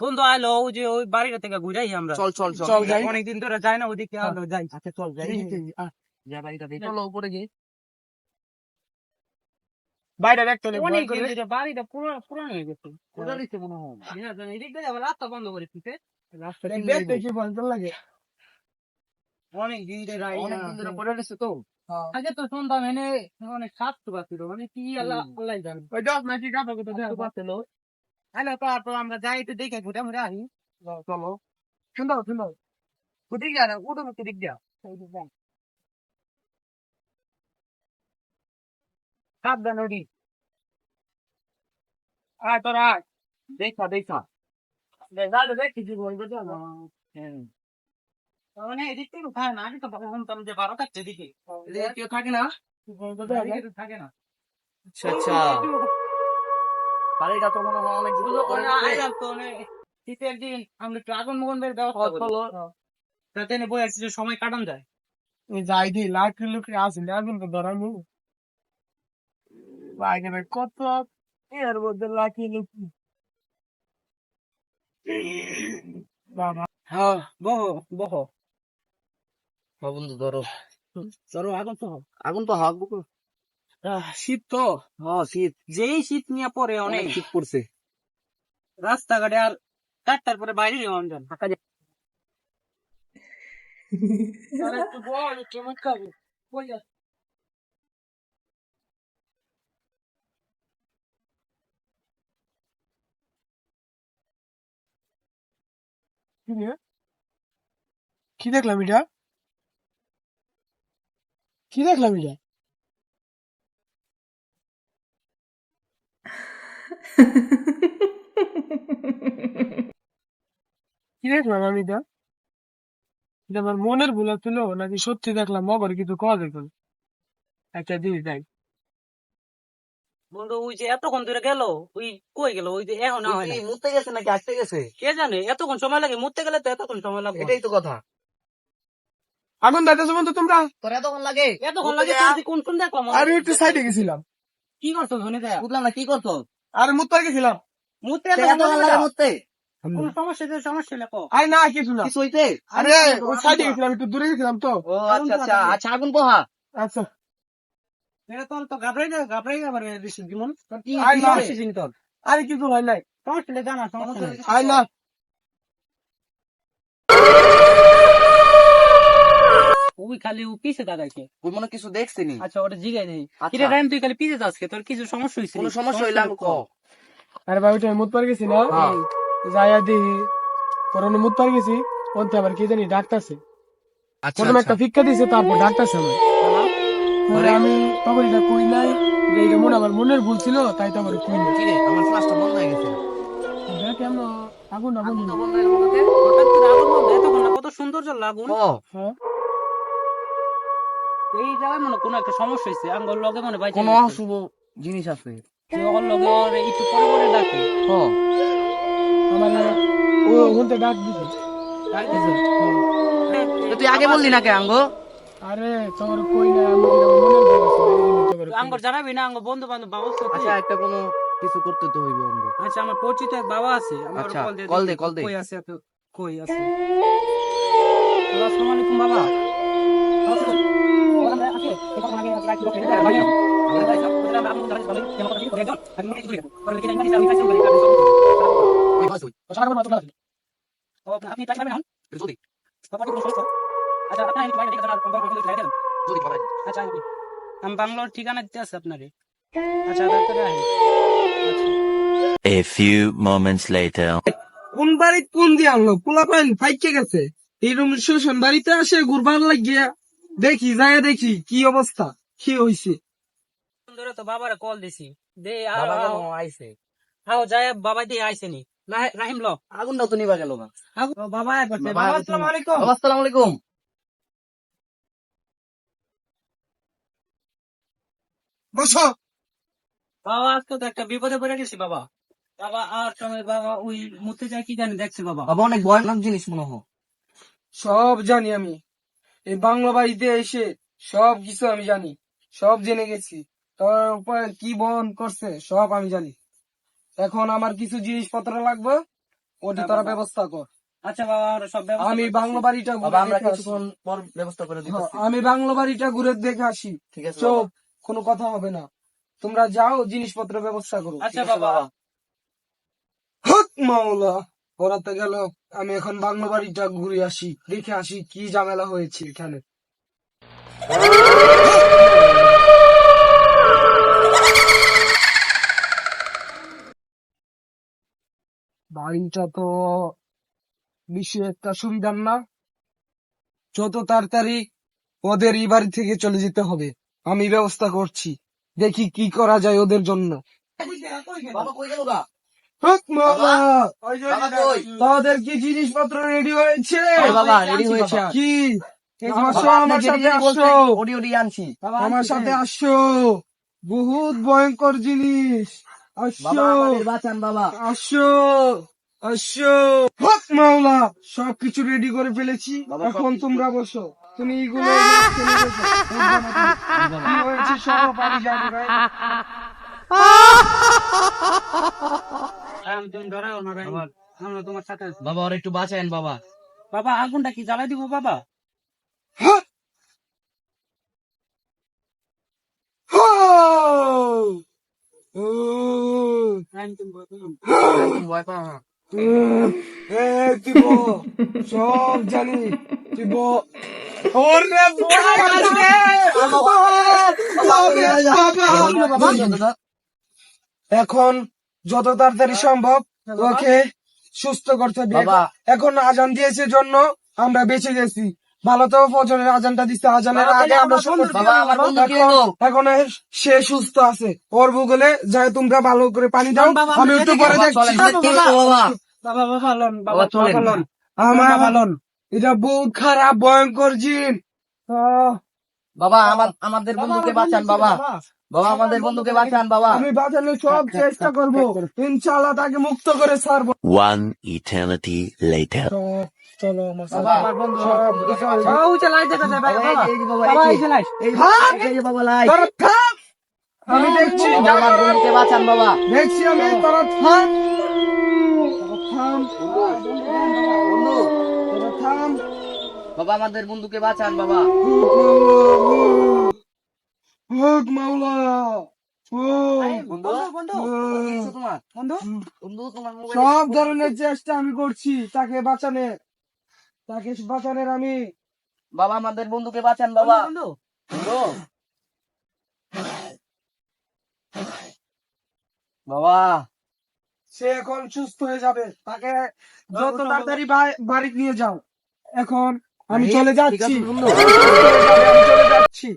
বন্ধু আইলো ওই যে ওই বাড়িটা থেকে ঘুরাই আমরা। চল চল চল চল যাই। অনেকদিন ধরে যাই না ওদিকে, আলো যাই। আচ্ছা চল যাই যা বাড়িটা দেখি। চলো উপরে গিয়ে বাইরে দেখতে হলে অনেক ভয় করে। দিন ধরে বাড়িটা পুরানো হয়ে গেছে। কোথা দিচ্ছে মনে হয় এদিক দিয়ে আবার রাস্তা বন্ধ করে দিতে। রাস্তাটা দেখতে কি ভয় লাগে। অনেক দিন ধরে আই না। অনেকদিন ধরে পড়ে রয়েছে তো আগে তো শুনতাম এনে অনেক স্বাস্থ্য পাচ্ছিল, মানে কি আল্লাহ আল্লাহ জানে। ওই 10 নাকি কাপড় কথা দেখ। হ্যালো, তারপর আমরা যাই একটু দেখে ঘুরে ঘুরে আসি। চলো সুন্দর সুন্দর। ওদিক যা না, উঠো মুখে দিক যা। সাবধান ওদি। আয় তোর আয়। দেখা দেখা। যাতে দেখছি বলবো তো না। মানে এদিক থেকে উঠায় না, আমি তো শুনতাম যে 12 কাটছে দিকে। কেউ থাকে না এদিকে থাকে না। আচ্ছা আচ্ছা বাড়িটা তো মনে হয় অনেক শীতের দিন আমরা একটু আগুন মগুন বের ব্যবস্থা করি, যাতে বই আসছে যে সময় কাটান যায়। যাই দি লাকড়ি লুকড়ি আসলে আগুন তো ধরামু। বাইরে কত এর মধ্যে লাকড়ি লুকড়ি। বাবা হ্যাঁ, বহ বহ। বন্ধু ধরো চলো আগুন তো। আগুন তো হাক বুকু শীত তো, হ্যাঁ শীত যেই শীত নিয়ে পরে অনেক অনেক শীত পড়ছে রাস্তাঘাটে আর 4টার পরে বাইরে যাওয়া যায় না। আর একটু বল কেমন খাবি বল যা। কি দেখলাম এটা? কি দেখলাম এটা? কি দেখলাম আমি এটা? এটা আমার মনের ভুল ছিল নাকি সত্যি দেখলাম মগর কিছু কওয়া দেখলাম একটা জিনিস দেখ। বন্ধু ওই যে এতক্ষণ ধরে গেল, ওই কই গেল, ওই যে এখন হয় না। মুতে গেছে নাকি আসতে গেছে কে জানে, এতক্ষণ সময় লাগে মরতে গেলে তো এতক্ষণ সময় লাগবে। এটাই তো কথা আগুন দাইতেছো বন্ধু তোমরা? তোর এতক্ষণ লাগে এতক্ষণ লাগে কোন কোন দেখো আর একটু সাইডে গেছিলাম। কি করছো ধনে দেয়া বুঝলাম না কি করছো আর মুত্তার গেছিলাম। মরতে এতক্ষণ লাগে মুততে কোন সমস্যা সমস্যা লেখো। আরে না কিছু না। কিছু হইতে আরে ওই সাইডে গেছিলাম একটু দূরে গেছিলাম তো। ও আচ্ছা আচ্ছা আচ্ছা আগুন পোহা আচ্ছা এটা তো ঘাবড়াই যাবার বেশি জীবন তোর কি আয় না। সমস্যা চিনি তোর আরে কিছু হয় নাই। সমস্যা জানা সমস্যা নেই। আয় না ওই খালি ও পিছে দাঁড়াইছে। ওই মনে কিছু দেখছিনি আচ্ছা ওটা জিগাই নেই। আচ্ছা। কিরে রাইম তুই খালি পিছে যাচ্ছে, তোর কিছু সমস্যা হইছে? কোনো সমস্যা হইলে আমি কও আরে ভাই ওইটা মুতপার গেছি না। হ্যাঁ। যাইয়া দিই করোনা মুতপার গেছি ওনতে আবার কি জানি ডাকতাছে। আচ্ছা প্রথমে একটা ফিক্কা দিছে তারপর ডাকতাছে আমার। পরে আমি তখন এটা কই নাই যে এটা মনে আমার মনের ভুল ছিল তাই তো আমার কই নাই। কি রে আমার ফ্লাশটা বন্ধ হয়ে গেছে দেখ কেমন আগুন আগুন আগুন তো বন্ধ হয়ে গেল হঠাৎ করে আগুন বলতে এতক্ষণ না, কত সৌন্দর্য লাগুন। ও হ্যাঁ এই জায়গায় মনে কোনো একটা সমস্যা হয়েছে, আঙ্গর লগে মনে বাইচে কোনো গেছে। অশুভ জিনিস আছে ওর লগে ওর একটু পরে পরে ডাকে। ও আমার ও ওখানতে ডাক দিছে। ডাকতেছে। তো তুই আগে বললি না কে আঙ্গো আরে তোমার কই না আমি এটা মনের ভুল ছিল, এই জন্য তোকে কই নাই। আঙ্গর জানাবি না, আঙ্গর বন্ধু বান্ধব বাবা আছে তো? আচ্ছা একটা কোনো কিছু করতে তো হইবে অঙ্গ আচ্ছা আমার পরিচিত এক বাবা আছে, আমার আচ্ছা, কল কল দে, কল দে। কই আছে তো, কই আছে? আসসালামু আলাইকুম বাবা। আপনি টাকা পাবেন? জলদি আচ্ছা আপনার একটু বাইরে দেখে যান, জলদি বাবা আচ্ছা আমি বাংলোর ঠিকানা দিতে আছে আপনারে। আচ্ছা তাড়াতাড়ি আহেন। আচ্ছা A few moments later. কোন বাড়ি কোন দিয়ে আনলো পোলা পাইন ফাইকে গেছে এরকম শুনশন বাড়িতে আসে ঘুরবার লাগিয়া দেখি যায় দেখি কি অবস্থা কি হইছে। ধরে তো বাবারে কল দিছি দে বাবা কেন আইছে আও যায় বাবা দিয়ে আইছেনি রাহিম ল আগুনটাও তো নিবা গেল না বাবা একবার বাবা, বাবা আসসালামু আলাইকুম। বাবা, আসসালামু আলাইকুম বসো বাবা আজকে তো একটা বিপদে পড়ে গেছি বাবা। বাবা আর সময় বাবা ওই মুতে যায় কি জানি দেখছে বাবা। বাবা অনেক ভয়ানক জিনিস মনে হয় সব জানি আমি এই বাংলা বাড়িতে এসে সব কিছু আমি জানি সব জেনে গেছি তোর উপর কি বহন করছে সব আমি জানি। এখন আমার কিছু জিনিসপত্র লাগবে ওটি তোরা ব্যবস্থা কর। আচ্ছা বাবা, আমরা সব ব্যবস্থা আমি করতেছি। বাংলো বাড়িটা ঘুরে বাবা আমরা দেখে আসি। কিছুক্ষণ পর ব্যবস্থা করে হ্যাঁ, দিতেছি। আমি বাংলো বাড়িটা ঘুরে দেখে আসি। ঠিক আছে চুপ, বাবা। কোনো কথা হবে না। তোমরা যাও, জিনিসপত্র ব্যবস্থা করো। আচ্ছা ঠিক আছে বাবা। হক মাওলা, ওরা তো গেল। আমি এখন বাংলো বাড়িটা ঘুরে আসি, দেখে আসি কি ঝামেলা হয়েছে এখানে। বাড়িটা তো বেশি একটা সুবিধার না। যত তাড়াতাড়ি ওদের এই বাড়ি থেকে চলে যেতে হবে। আমি ব্যবস্থা করছি, দেখি কি করা যায় ওদের জন্য। বাবা কই গেল গা? হক মাওলা, বাবা কই? তাদের কি জিনিসপত্র রেডি হয়েছে? হ্যাঁ বাবা, ready হয়েছে। কি আসো, বাবা, আমার আপনি সাথে যেদিন আসো, বলছেন, ওডি আনছি। আমার সাথে আসো। বহুত ভয়ঙ্কর জিনিস। বাবা আসো, আমাদের বাঁচান বাবা। আসো, আসো। হক মাওলা, সবকিছু রেডি করে ফেলেছি। বাবা, এখন সবকিছু- তোমরা বসো। তুমি এগুলো মাঝখানে রেখো। বুঝবে না তুমি। কি হয়েছে সব আমি জানি ভাই। তুমি ডরাও না ভাই, আমরা তোমার সাথে আছি। বাবা ওরা একটু বাঁচায়েন বাবা। বাবা আগুনটা কি জ্বালাই দিব বাবা? হ্যাঁ? ও, ভয় পাও না। দিব সব জানি। দিব ওরে ভয় আছে। এখন যত তাড়াতাড়ি সম্ভব ওকে সুস্থ করতে হবে। বাবা। এখন আজান দিয়েছে জন্য আমরা বেঁচে গেছি। ভালো তো ফজরের আজানটা দিচ্ছে, আজানের আগে আমরা সুন্দর। বাবা, আমার বন্ধু কে এখন গো? এখন সে সুস্থ আছে। ওর ভূগোলে যাই, তোমরা ভালো করে পানি দাও। বাবা, আমি একটু পরে বাবা, চলেন, দেখছি। ঠিক আছে, বাবা। বাবা বাবা লন, বাবা বাবা, চলেন। বাবা লন। আমার বাবা লন। এটা বহুত খারাপ ভয়ঙ্কর জিন। বাবা আমাদের বন্ধুকে বাঁচান বাবা। বাবা আমাদের বন্ধুকে বাঁচান বাবা। আমি বাঁচানোর সব চেষ্টা করব, ইনশাআল্লাহ তাকে মুক্ত করে ছাড়বো। One eternity later. চলো আমার সাথে। বাবা আমার বন্ধু সব বাবা ওই যে লাইট দেখা যায় ভাই, বাবা, বাবা এই যে বাবা, বাবা এই এই যে। যে লাইট। এই যে বাবা লাই। তোরা থাম। আমি দেখছি, বাবা, আমার বন্ধুকে বাঁচান বাবা। দেখছি আমি। তোরা থাম, তোরা থাম, বন্ধু তোরা থাম। বাবা আমাদের বন্ধুকে বাঁচান বাবা। হক মাওলা, বন্ধু বন্ধু কি হয়েছে তোমার? বন্ধু বন্ধু তোমার মোবাইল সব ধরনের চেষ্টা আমি করছি তাকে বাঁচানোর, আমি। বাবা আমাদের বন্ধুকে বাঁচান বাবা। বন্ধু বন্ধু বাবা সে এখন সুস্থ হয়ে যাবে। তাকে যত তাড়াতাড়ি বাড়ি নিয়ে যাও। এখন আমি আরে, চলে ঠিক আছে যাচ্ছি। বন্ধু। আমি চলে যাচ্ছি।